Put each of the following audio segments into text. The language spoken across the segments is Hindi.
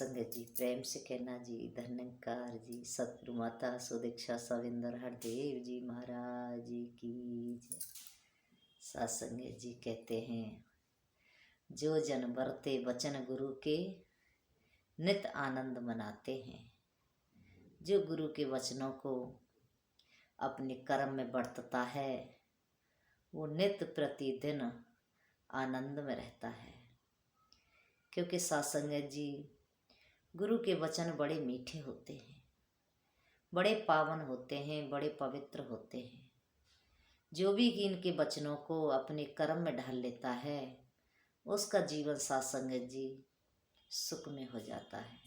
संगत जी, प्रेम से कहना जी, धन्यकार जी, सतगुरु माता सुदीक्षा सविंदर हरदेव जी महाराज जी की जय। सत्संग जी कहते हैं, जो जन बरते वचन गुरु के नित आनंद मनाते हैं। जो गुरु के वचनों को अपने कर्म में बरतता है, वो नित प्रतिदिन आनंद में रहता है। क्योंकि सत्संग जी, गुरु के वचन बड़े मीठे होते हैं, बड़े पावन होते हैं, बड़े पवित्र होते हैं। जो भी इनके वचनों को अपने कर्म में ढाल लेता है, उसका जीवन सत्संग जी सुख में हो जाता है,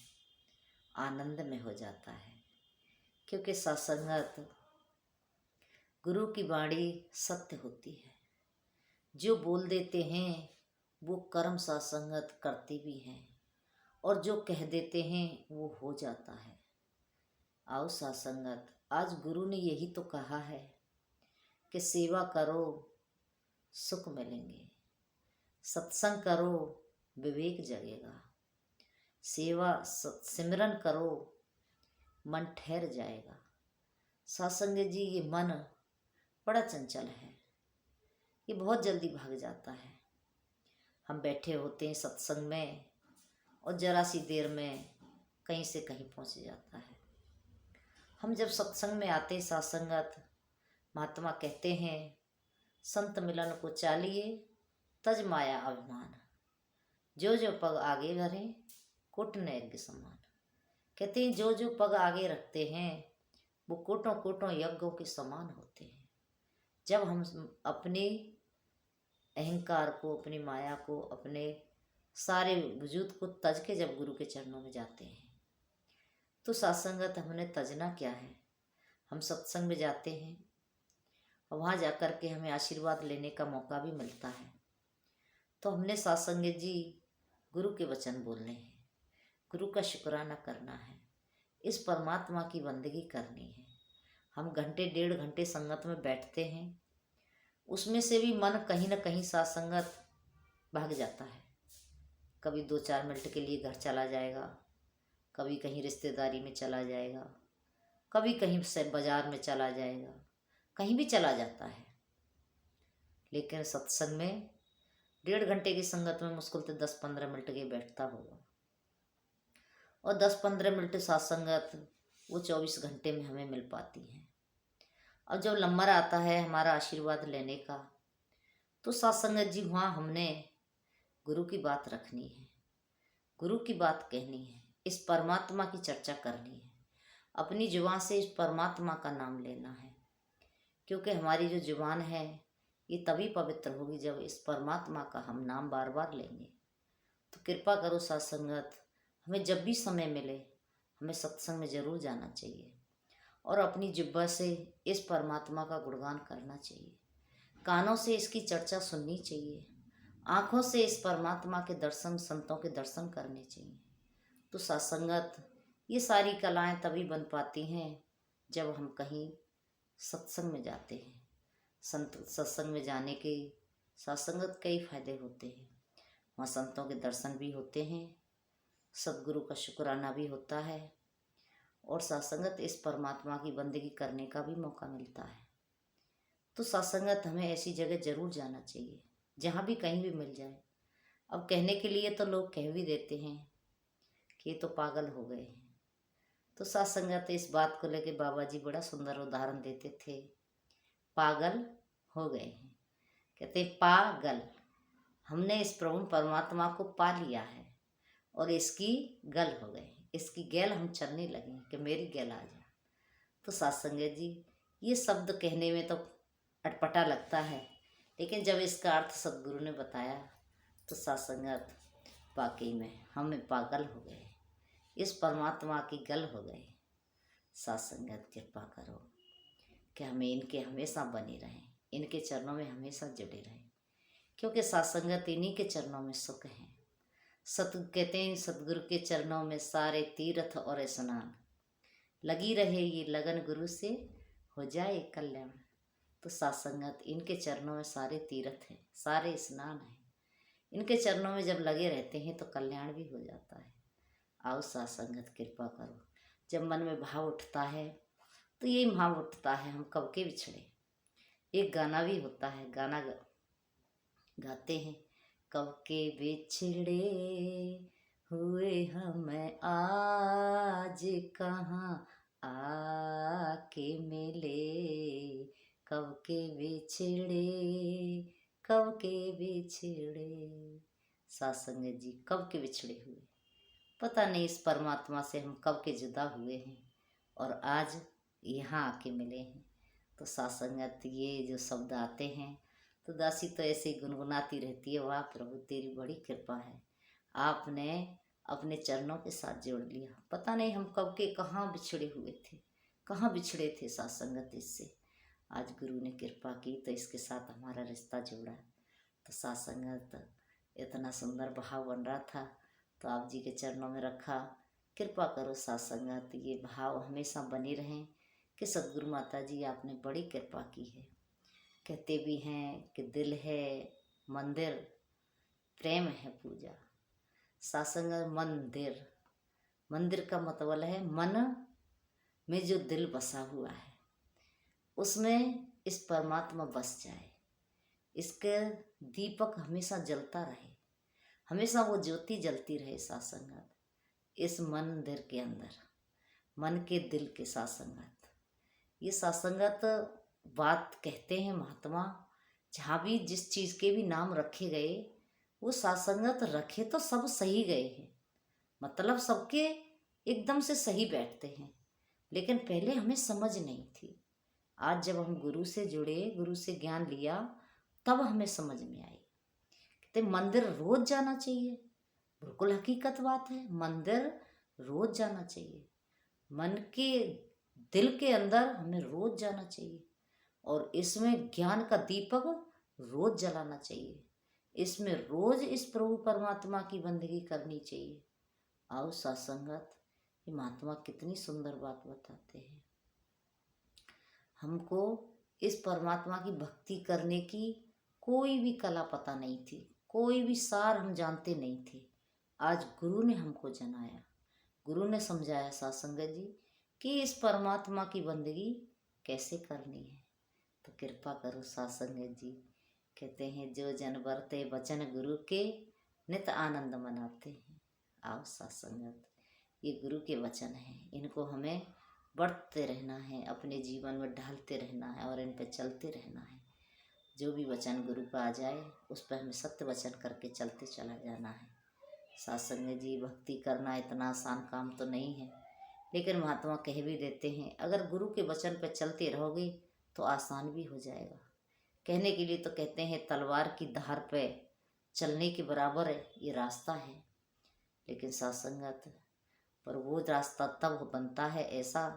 आनंद में हो जाता है। क्योंकि सत्संगत गुरु की वाणी सत्य होती है। जो बोल देते हैं वो कर्म सत्संगत करते भी हैं, और जो कह देते हैं वो हो जाता है। आओ सत्संगत, आज गुरु ने यही तो कहा है कि सेवा करो सुख मिलेंगे, सत्संग करो विवेक जगेगा, सेवा सिमरन करो मन ठहर जाएगा। सत्संग जी, ये मन बड़ा चंचल है, ये बहुत जल्दी भाग जाता है। हम बैठे होते हैं सत्संग में और जरा सी देर में कहीं से कहीं पहुंच जाता है। हम जब सत्संग में आते सत्संगत, महात्मा कहते हैं, संत मिलन को चालिए तज माया अभिमान, जो जो पग आगे भरें कोट नैज्ञ समान। कहते हैं, जो जो पग आगे रखते हैं वो कोटों कोटों यज्ञों के समान होते हैं। जब हम अपने अहंकार को, अपनी माया को, अपने सारे वजूद को तज के जब गुरु के चरणों में जाते हैं, तो सत्संगत हमने तजना क्या है। हम सत्संग में जाते हैं और वहाँ जाकर के हमें आशीर्वाद लेने का मौका भी मिलता है। तो हमने सत्संग जी गुरु के वचन बोलने हैं, गुरु का शुक्राना करना है, इस परमात्मा की बंदगी करनी है। हम घंटे डेढ़ घंटे संगत में बैठते हैं, उसमें से भी मन कहीं ना कहीं सत्संगत भाग जाता है। कभी 2-4 मिनट के लिए घर चला जाएगा, कभी कहीं रिश्तेदारी में चला जाएगा, कभी कहीं से बाजार में चला जाएगा, कहीं भी चला जाता है। लेकिन सत्संग में 1.5 घंटे की संगत में मुश्किल से 10-15 मिनट के बैठता होगा, और 10-15 मिनट सत्संगत वो 24 घंटे में हमें मिल पाती है। अब जब नंबर आता है हमारा आशीर्वाद लेने का, तो सत्संगत जी वहाँ हमने गुरु की बात रखनी है, गुरु की बात कहनी है, इस परमात्मा की चर्चा करनी है, अपनी जुबान से इस परमात्मा का नाम लेना है। क्योंकि हमारी जो जुबान है ये तभी पवित्र होगी जब इस परमात्मा का हम नाम बार बार लेंगे। तो कृपा करो सत्संगत, हमें जब भी समय मिले हमें सत्संग में ज़रूर जाना चाहिए, और अपनी जिह्वा से इस परमात्मा का गुणगान करना चाहिए, कानों से इसकी चर्चा सुननी चाहिए, आँखों से इस परमात्मा के दर्शन, संतों के दर्शन करने चाहिए। तो सत्संगत, ये सारी कलाएं तभी बन पाती हैं जब हम कहीं सत्संग में जाते हैं। सत्संग में जाने के सत्संगत कई फायदे होते हैं। वहाँ संतों के दर्शन भी होते हैं, सदगुरु का शुक्राना भी होता है, और सत्संगत इस परमात्मा की बंदगी करने का भी मौका मिलता है। तो सत्संगत हमें ऐसी जगह जरूर जाना चाहिए जहाँ भी कहीं भी मिल जाए। अब कहने के लिए तो लोग कह भी देते हैं कि ये तो पागल हो गए हैं। तो सत्संगत इस बात को लेके बाबा जी बड़ा सुंदर उदाहरण देते थे, पागल हो गए हैं। कहते पागल, हमने इस प्रभु परमात्मा को पा लिया है और इसकी गल हो गए, इसकी गैल हम चलने लगे कि मेरी गैल आ जा। तो सत्संग जी, ये शब्द कहने में तो अटपटा लगता है, लेकिन जब इसका अर्थ सदगुरु ने बताया तो सत्संगत वाकई में हम पागल हो गए, इस परमात्मा की गल हो गए। सत्संगत कृपा करो कि हमें इनके हमेशा बने रहें, इनके चरणों में हमेशा जुड़े रहें, क्योंकि सत्संगत इन्हीं के चरणों में सुख है। कहते हैं, सतगुरु के चरणों में सारे तीर्थ और स्नान, लगी रहे ये लगन गुरु से हो जाए कल्याण। तो सत्संगत, इनके चरणों में सारे तीर्थ हैं, सारे स्नान हैं। इनके चरणों में जब लगे रहते हैं तो कल्याण भी हो जाता है। आओ साथ संगत कृपा करो। जब मन में भाव उठता है तो यही भाव उठता है, हम कब के बिछड़े। एक गाना भी होता है, गाना गाते हैं, कब के बिछड़े हुए हम आज कहाँ आके मिले, कब के बिछड़े, कब के बिछड़े। सत्संग जी कब के बिछड़े हुए, पता नहीं इस परमात्मा से हम कब के जुदा हुए हैं और आज यहाँ आके मिले हैं। तो सत्संगत ये जो शब्द आते हैं तो दासी तो ऐसे ही गुनगुनाती रहती है, वाह प्रभु तेरी बड़ी कृपा है, आपने अपने चरणों के साथ जोड़ लिया। पता नहीं हम कब के कहाँ बिछड़े हुए थे, कहाँ बिछड़े थे सत्संगत इससे। आज गुरु ने कृपा की तो इसके साथ हमारा रिश्ता जोड़ा। तो सत्संगत इतना सुंदर भाव बन रहा था तो आप जी के चरणों में रखा। कृपा करो सत्संगत ये भाव हमेशा बने रहें कि सदगुरु माता जी आपने बड़ी कृपा की है। कहते भी हैं कि दिल है मंदिर, प्रेम है पूजा। सत्संग मंदिर, मंदिर का मतलब है मन में जो दिल बसा हुआ है उसमें इस परमात्मा बस जाए, इसके दीपक हमेशा जलता रहे, हमेशा वो ज्योति जलती रहे सत्संगत इस मंदिर के अंदर, मन के दिल के सत्संगत। ये सत्संगत बात कहते हैं महात्मा, जहाँ भी जिस चीज़ के भी नाम रखे गए वो सत्संगत रखे तो सब सही गए हैं, मतलब सबके एकदम से सही बैठते हैं। लेकिन पहले हमें समझ नहीं थी, आज जब हम गुरु से जुड़े, गुरु से ज्ञान लिया, तब हमें समझ में आई। कहते मंदिर रोज जाना चाहिए, बिल्कुल हकीकत बात है, मंदिर रोज जाना चाहिए। मन के दिल के अंदर हमें रोज जाना चाहिए और इसमें ज्ञान का दीपक रोज जलाना चाहिए, इसमें रोज इस प्रभु परमात्मा की बंदगी करनी चाहिए। आओ सत्संगत, ये महात्मा कितनी सुंदर बात बताते हैं। हमको इस परमात्मा की भक्ति करने की कोई भी कला पता नहीं थी, कोई भी सार हम जानते नहीं थे। आज गुरु ने हमको जनाया, गुरु ने समझाया सत्संगत जी कि इस परमात्मा की बंदगी कैसे करनी है। तो कृपा करो सत्संगत जी। कहते हैं जो जन बरते वचन गुरु के नित आनंद मनाते हैं। आओ सत्संगत, ये गुरु के वचन हैं, इनको हमें बढ़ते रहना है, अपने जीवन में ढालते रहना है और इन पर चलते रहना है। जो भी वचन गुरु का आ जाए उस पर हमें सत्य वचन करके चलते चला जाना है। सत्संग जी भक्ति करना इतना आसान काम तो नहीं है, लेकिन महात्मा कह भी देते हैं अगर गुरु के वचन पर चलते रहोगे तो आसान भी हो जाएगा। कहने के लिए तो कहते हैं तलवार की धार पे चलने के बराबर है ये रास्ता है, लेकिन सत्संगत पर वो रास्ता तब बनता है ऐसा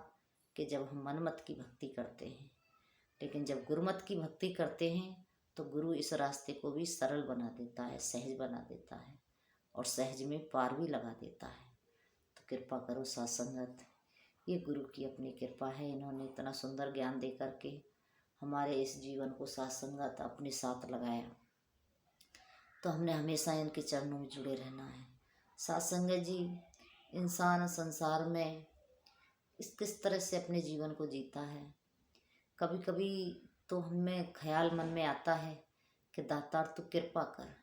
कि जब हम मनमत की भक्ति करते हैं। लेकिन जब गुरुमत की भक्ति करते हैं तो गुरु इस रास्ते को भी सरल बना देता है, सहज बना देता है और सहज में पार भी लगा देता है। तो कृपा करो सत्संगत, ये गुरु की अपनी कृपा है, इन्होंने इतना सुंदर ज्ञान दे करके हमारे इस जीवन को सत्संगत अपने साथ लगाया, तो हमने हमेशा इनके चरणों में जुड़े रहना है। सत्संगत जी इंसान संसार में किस तरह से अपने जीवन को जीता है। कभी कभी तो हमें ख्याल मन में आता है कि दातार तू कृपा कर,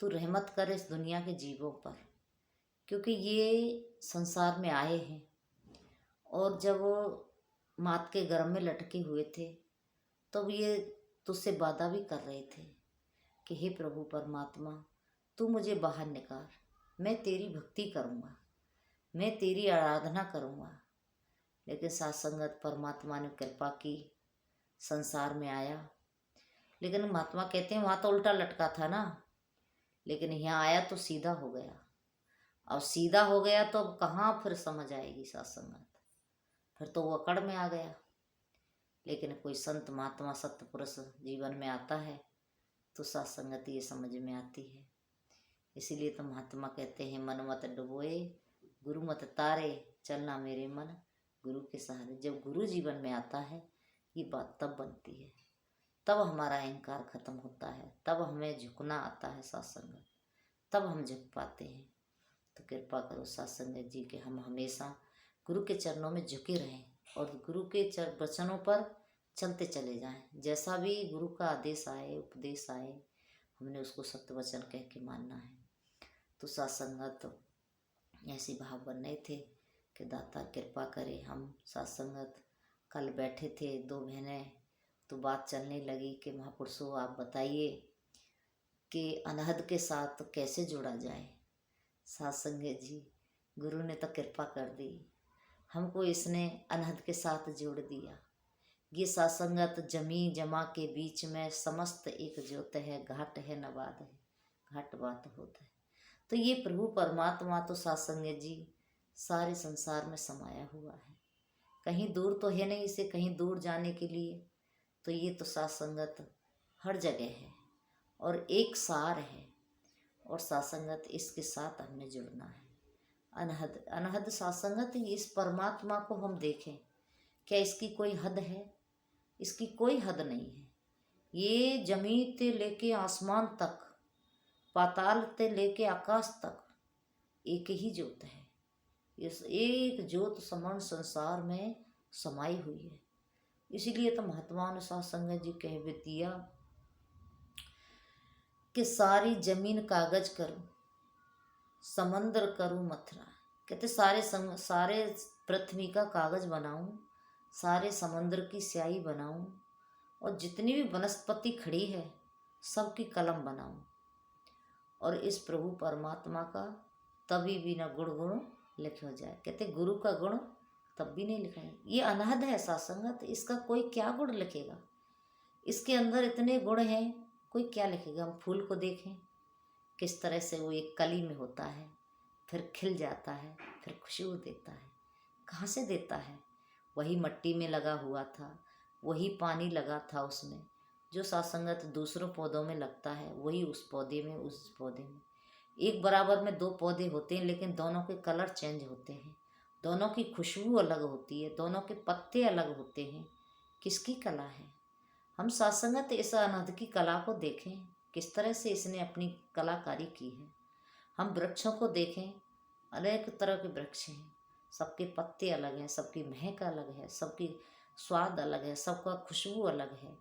तू रहमत कर इस दुनिया के जीवों पर, क्योंकि ये संसार में आए हैं और जब वो मात के गर्भ में लटके हुए थे तब ये तुझसे वादा भी कर रहे थे कि हे प्रभु परमात्मा तू मुझे बाहर निकाल, मैं तेरी भक्ति करूँगा, मैं तेरी आराधना करूँगा। लेकिन सत्संगत परमात्मा ने कृपा की, संसार में आया। लेकिन महात्मा कहते हैं वहाँ तो उल्टा लटका था ना, लेकिन यहाँ आया तो सीधा हो गया। और सीधा हो गया तो अब कहाँ फिर समझ आएगी सत्संगत, फिर तो वो अकड़ में आ गया। लेकिन कोई संत महात्मा सत्य पुरुष जीवन में आता है तो सत्संगत ये समझ में आती है। इसीलिए तो महात्मा कहते हैं मन मत डुबोए गुरु मत तारे, चलना मेरे मन गुरु के सहारे। जब गुरु जीवन में आता है ये बात तब बनती है, तब हमारा अहंकार खत्म होता है, तब हमें झुकना आता है सत्संग, तब हम झुक पाते हैं। तो कृपा करो सत्संग जी के हम हमेशा गुरु के चरणों में झुके रहें और गुरु के वचनों पर चलते चले जाएं। जैसा भी गुरु का आदेश आए, उपदेश आए, हमने उसको सत्य वचन कह के मानना है। तो सत्संगत ऐसी भाव बन रहे थे कि दाता कृपा करे। हम सत्संगत कल बैठे थे 2 बहनें, तो बात चलने लगी कि महापुरुषों आप बताइए कि अनहद के साथ कैसे जोड़ा जाए। सत्संग जी गुरु ने तो कृपा कर दी, हमको इसने अनहद के साथ जोड़ दिया। ये सत्संगत जमी जमा के बीच में समस्त एक ज्योत है, घाट है नवाद है, घाट बात होता है। तो ये प्रभु परमात्मा तो सत्संग जी सारे संसार में समाया हुआ है, कहीं दूर तो है नहीं इसे कहीं दूर जाने के लिए। तो ये तो सत्संगत हर जगह है और एक सार है, और सत्संगत इसके साथ हमने जुड़ना है। अनहद अनहद सत्संगत इस परमात्मा को हम देखें, क्या इसकी कोई हद है? इसकी कोई हद नहीं है। ये जमीन से लेके आसमान तक, पाताल से लेके आकाश तक एक ही ज्योत है। इस एक ज्योत समान संसार में समाई हुई है। इसीलिए तो महात्मा ने सत्संग जी कह भी दिया कि सारी जमीन कागज करूं, समंदर करूं मथुरा। कहते सारे पृथ्वी का कागज बनाऊं, सारे समंदर की स्याही बनाऊं, और जितनी भी वनस्पति खड़ी है सबकी कलम बनाऊं। और इस प्रभु परमात्मा का तभी भी न गुण लिखे हो जाए। कहते गुरु का गुण तब भी नहीं लिखा है। ये अनहद है सत्संगत, इसका कोई क्या गुण लिखेगा? इसके अंदर इतने गुण हैं, कोई क्या लिखेगा? हम फूल को देखें किस तरह से वो एक कली में होता है, फिर खिल जाता है, फिर खुशबू देता है। कहाँ से देता है? वही मिट्टी में लगा हुआ था, वही पानी लगा था उसमें। जो सत्संगत दूसरों पौधों में लगता है वही उस पौधे में, उस पौधे में। एक बराबर में 2 पौधे होते हैं लेकिन दोनों के कलर चेंज होते हैं, दोनों की खुशबू अलग होती है, दोनों के पत्ते अलग होते हैं। किसकी कला है? हम सत्संगत इस अनहद की कला को देखें, किस तरह से इसने अपनी कलाकारी की है। हम वृक्षों को देखें, अनेक तरह के वृक्ष हैं, सबके पत्ते अलग हैं, सबकी महक अलग है, सबकी स्वाद अलग है, सबका खुशबू अलग है।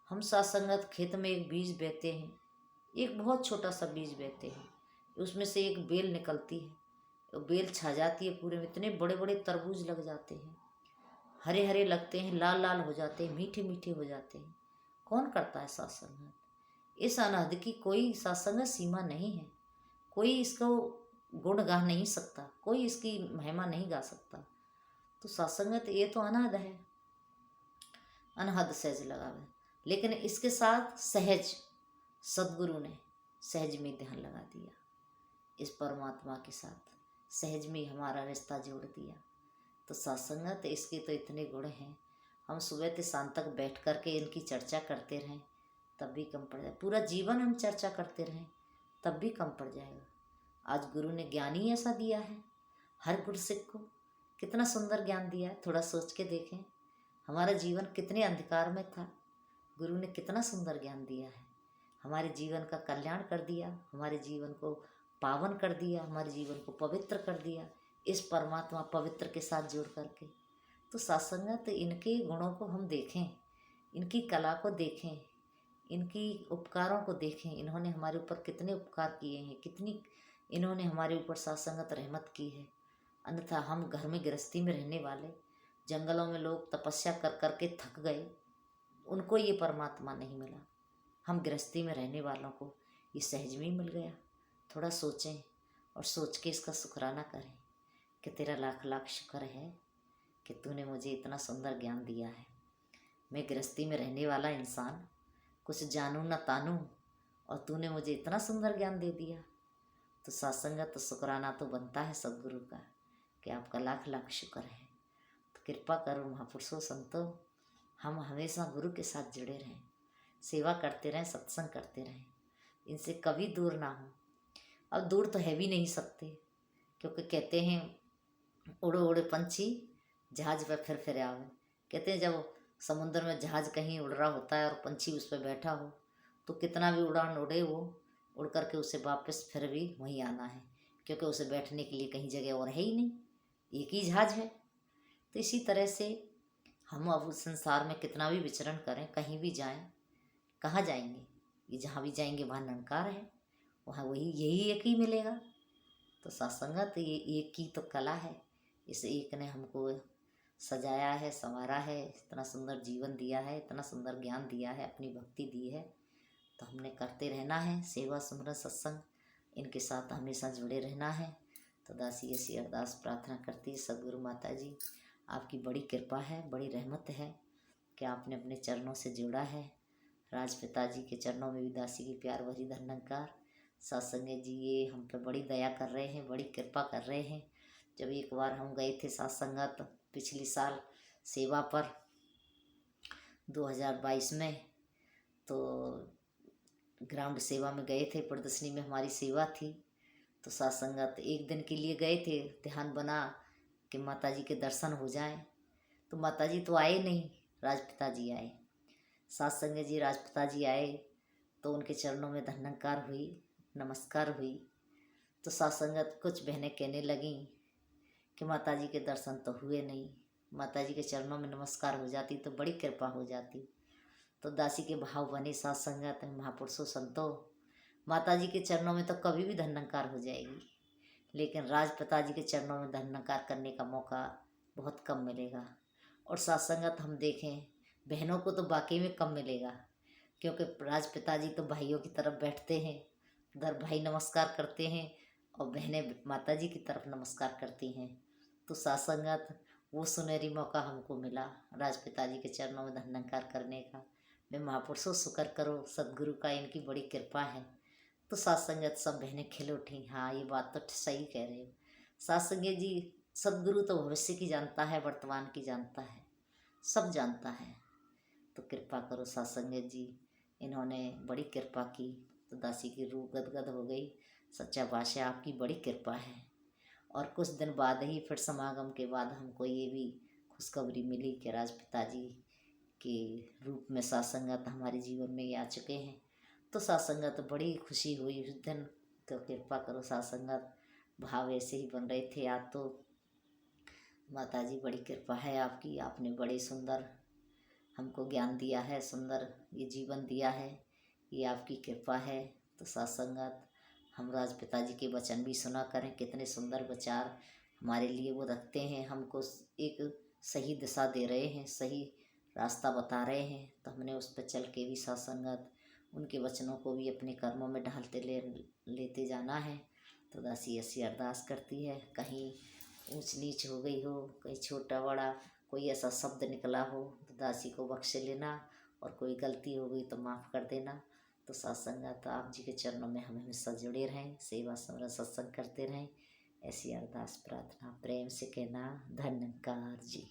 हम सत्संगत खेत में एक बीज बेते हैं, एक बहुत छोटा सा बीज बेते हैं, उसमें से एक बेल निकलती है, बेल छा जाती है पूरे में, इतने बड़े बड़े तरबूज लग जाते हैं, हरे हरे लगते हैं, लाल लाल हो जाते हैं, मीठे मीठे हो जाते हैं। कौन करता है सत्संग? इस अनहद की कोई सत्संग सीमा नहीं है, कोई इसको गुण गा नहीं सकता, कोई इसकी महिमा नहीं गा सकता। तो सत्संगत ये तो अनहद है, अनहद सहज लगा हुआ। लेकिन इसके साथ सहज सदगुरु ने सहज में ध्यान लगा दिया, इस परमात्मा के साथ सहज में हमारा रिश्ता जोड़ दिया। तो सत्संगत इसके तो इतने गुण हैं, हम सुबह से शाम तक बैठ कर के इनकी चर्चा करते रहें तब भी कम पड़ जाए। पूरा जीवन हम चर्चा करते रहें तब भी कम पड़ जाएगा। आज गुरु ने ज्ञान ही ऐसा दिया है, हर गुरसिक को कितना सुंदर ज्ञान दिया है। थोड़ा सोच के देखें, हमारा जीवन कितने अंधकार में था, गुरु ने कितना सुंदर ज्ञान दिया है, हमारे जीवन का कल्याण कर दिया, हमारे जीवन को पावन कर दिया, हमारे जीवन को पवित्र कर दिया, इस परमात्मा पवित्र के साथ जोड़ करके। तो सत्संगत इनके गुणों को हम देखें, इनकी कला को देखें, इनकी उपकारों को देखें। इन्होंने हमारे ऊपर कितने उपकार किए हैं, कितनी इन्होंने हमारे ऊपर सत्संगत रहमत की है। अन्यथा हम घर में गृहस्थी में रहने वाले, जंगलों में लोग तपस्या कर कर के थक गए, उनको ये परमात्मा नहीं मिला। हम गृहस्थी में रहने वालों को ये सहज में मिल गया। थोड़ा सोचें और सोच के इसका शुक्राना करें कि तेरा लाख लाख शुक्र है कि तूने मुझे इतना सुंदर ज्ञान दिया है। मैं गृहस्थी में रहने वाला इंसान, कुछ जानूँ न तानूँ, और तूने मुझे इतना सुंदर ज्ञान दे दिया। तो सत्संगत तो शुक्राना तो बनता है सदगुरु का कि आपका लाख लाख शुक्र है। तो कृपा करो महापुरुषों संतों, हम हमेशा गुरु के साथ जुड़े रहें, सेवा करते रहें, सत्संग करते रहें, इनसे कभी दूर ना हो। अब दूर तो है भी नहीं सकते, क्योंकि कहते हैं उड़ो उड़े पंछी जहाज पर फिर आवे। कहते हैं जब समुद्र में जहाज कहीं उड़ रहा होता है और पंछी उस पर बैठा हो तो कितना भी उड़ान उड़े वो उड़ करके उसे वापस फिर भी वहीं आना है, क्योंकि उसे बैठने के लिए कहीं जगह और है ही नहीं, एक ही जहाज है। तो इसी तरह से हम अब उस संसार में कितना भी विचरण करें, कहीं भी जाएं, कहाँ जाएंगे? ये जहाँ भी जाएंगे वहाँ निरंकार है, वहाँ वही यही एक ही मिलेगा। तो सत्संगत ये एक की तो कला है। इस एक ने हमको सजाया है, संवारा है, इतना सुंदर जीवन दिया है, इतना सुंदर ज्ञान दिया है, अपनी भक्ति दी है। तो हमने करते रहना है सेवा सुमरन सत्संग, इनके साथ हमेशा जुड़े रहना है। तो दासी ऐसी अरदास प्रार्थना करती है, सदगुरु माता जी आपकी बड़ी कृपा है, बड़ी रहमत है कि आपने अपने चरणों से जोड़ा है। राजपिता जी के चरणों में भी दासी की प्यार भरी धन्यकार। सत्संग जी ये हम पे बड़ी दया कर रहे हैं, बड़ी कृपा कर रहे हैं। जब एक बार हम गए थे सत्संगत पिछली साल सेवा पर 2022 में, तो ग्राउंड सेवा में गए थे, प्रदर्शनी में हमारी सेवा थी। तो सत्संगत एक दिन के लिए गए थे, ध्यान बना कि माता जी के दर्शन हो जाएं। तो माता जी तो आए नहीं, राजपिता जी आए। सत्संग जी राजपिता जी आए तो उनके चरणों में धन्यकार हुई, नमस्कार हुई। तो सत्संगत कुछ बहनें कहने लगीं कि माता जी के दर्शन तो हुए नहीं, माता जी के चरणों में नमस्कार हो जाती तो बड़ी कृपा हो जाती। तो दासी के भाव बने सत्संगत महापुरुषों संतों, माता जी के चरणों में तो कभी भी धन्यकार हो जाएगी, लेकिन राजपिता जी के चरणों में धन्यकार करने का मौका बहुत कम मिलेगा। और सत्संगत हम देखें बहनों को तो वाकई में कम मिलेगा, क्योंकि राजपिता जी तो भाइयों की तरफ बैठते हैं, उधर भाई नमस्कार करते हैं और बहनें माता जी की तरफ नमस्कार करती हैं। तो सत्संगत वो सुनहरी मौका हमको मिला राजपिता जी के चरणों में धन्यकार करने का। मैं महापुरुषों शुक्र करो सदगुरु का, इनकी बड़ी कृपा है। तो सत्संगत सब बहनें खिल उठी, हाँ ये बात तो सही कह रहे हो। सत्संग जी सदगुरु तो भविष्य की जानता है, वर्तमान की जानता है, सब जानता है। तो कृपा करो सत्संग जी, इन्होंने बड़ी कृपा की। तो दासी की रूह गदगद हो गई, सच्चा पातशाह आपकी बड़ी कृपा है। और कुछ दिन बाद ही फिर समागम के बाद हमको ये भी खुशखबरी मिली कि राजपिता जी के रूप में सत्संगत हमारे जीवन में ये आ चुके हैं। तो सत्संगत बड़ी खुशी हुई उस दिन। तो कृपा करो सत्संगत, भाव ऐसे ही बन रहे थे आज। तो माता जी बड़ी कृपा है आपकी, आपने बड़े सुंदर हमको ज्ञान दिया है, सुंदर ये जीवन दिया है, ये आपकी कृपा है। तो सत्संगत हम राजपिता जी के वचन भी सुना करें, कितने सुंदर विचार हमारे लिए वो रखते हैं, हमको एक सही दिशा दे रहे हैं, सही रास्ता बता रहे हैं। तो हमने उस पर चल के भी सत्संगत उनके वचनों को भी अपने कर्मों में ढालते लेते जाना है। तो दासी ऐसी अरदास करती है, कहीं ऊंच नीच हो गई हो, कहीं छोटा बड़ा कोई ऐसा शब्द निकला हो तो दासी को बख्श लेना, और कोई गलती हो गई तो माफ़ कर देना। तो सत्संगत आप जी के चरणों में हम हमेशा जुड़े रहें, सेवा समरण सत्संग करते रहें, ऐसी अरदास प्रार्थना प्रेम से कहना। धन्यकार जी।